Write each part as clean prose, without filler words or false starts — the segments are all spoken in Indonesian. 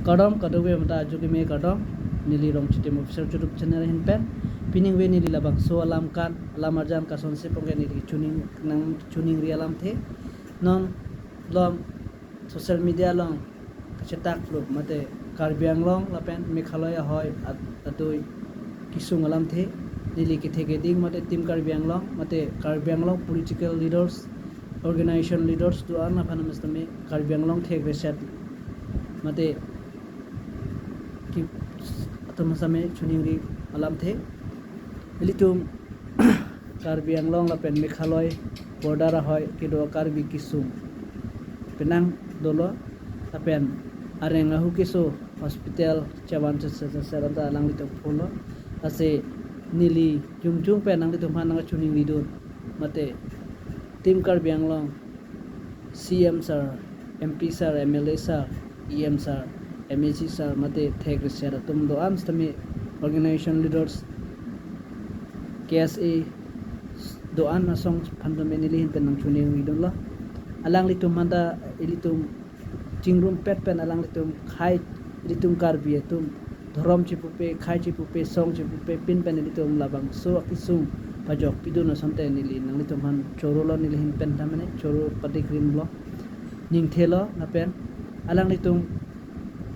kadom kadowe mata ajuki me kadom nili rong chitim officer YouTube channel hin pen pining we nili labang so alam kan alam arjam ka sonse pongke nili chuning ri alam the non lom social media long cetak fluk mate Karbi Anglong lapen Meghalaya hoy atoi kisung alam the nili ke theke ding mate tim Karbi Anglong mate Karbi Anglong political leaders organization leaders to ana phanamis tame Karbi Anglong thek reset mate ki atom same chuningri alam the militum Karbi Anglong lapen Meghalaya border hoy kido Karbi kisung penang dolo lapen areng ahu kiso hospital cawan seranta alang itu polo ase nili jungjung pe nang itu manang chuning lidun mate tim Karbi Anglong CM sir MP sir MLA sir EM sir MAC sir mate thek resera tum do am stami organization leaders KSA do an asong fundamentally hin penang chuning lidun la alang litum manda ilitum chingrum pet pen alang litum khai litum Karbi tum dhorom chipupe khai chipupe song chipupe pin pen litum labang so akisung pajok piduna sante nili nang litum han chorolo nili hin pen tamane choro patikrim lo ning thelo na pen alang litum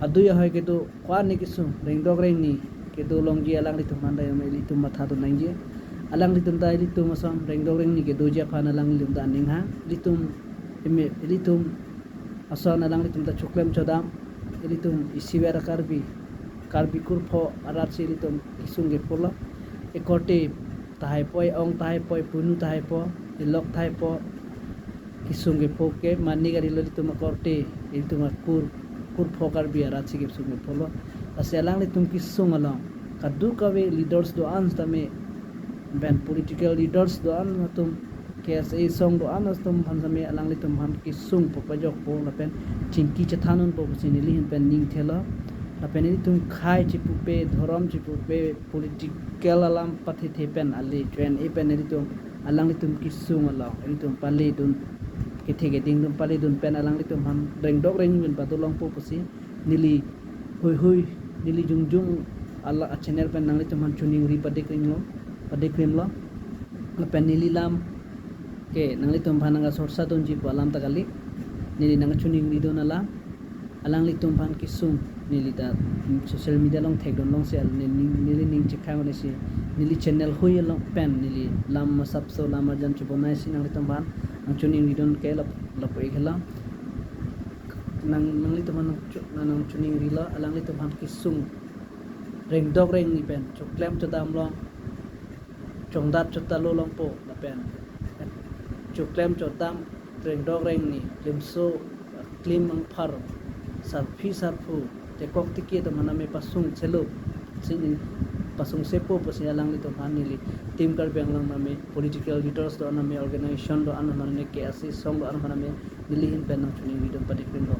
aduya hoy ketu kwa ni kisung rengdog reng ni ketu longji alang litum manda yame litum matha to nangje alang litum ta litum asam rengdog reng ni ke doja phana alang litum ta ning ha litum litum asan alang litum ta chuklem chodam litum isiwera Karbi kurpho aratsi litum kisungge pola ekote tahai poi ong tahai poi punu tahai po ilok tahai po kisungge poke mani gari litum korte litum kurpho Karbi aratsi kisungge polo ase alang litum kisung alang kadu kawe leaders do ans tame ben political leaders do an tum KSA song do an astum phansame alang litum han kisung po pajok po lapen chingki chathanun po sinili hin pen ning thela lapen litum khai chipupe dhorom chipupe political alam pathi thepen ali train e pen litum alang litum kisung alang litum pali dun kethege ding dum pali dun pen alang litum han rengdok reng bin patulong po pusi nili hui nili jungjung ala channel pen nang litum han chuning ri padikrim lo lapen nili lam ke nang litum phananga sorsa don ji alam takali nili nang chuning ri don alang litum phan kisung nili ta social media long thek don long sel nili ning chikhang ne si nili channel hui long pen nili lam masap so lam arjan chubonai si nang litum phan ang chuning ri don ke lap e khela nang litum nang chuning ri la alang litum phan kisung reng dog reng ni pen choklem chodam long chongdat chotalo long po la pen chuklem chodam reng dog reng ni limso klim ang phar sarfu te kok tiki to maname pasung chelo sini pasung sepo pasi alang lito panili tim Karbi Anglong name political leaders do name organization do anamane ke asi song do anamane nilihin pen chuning video patikrin do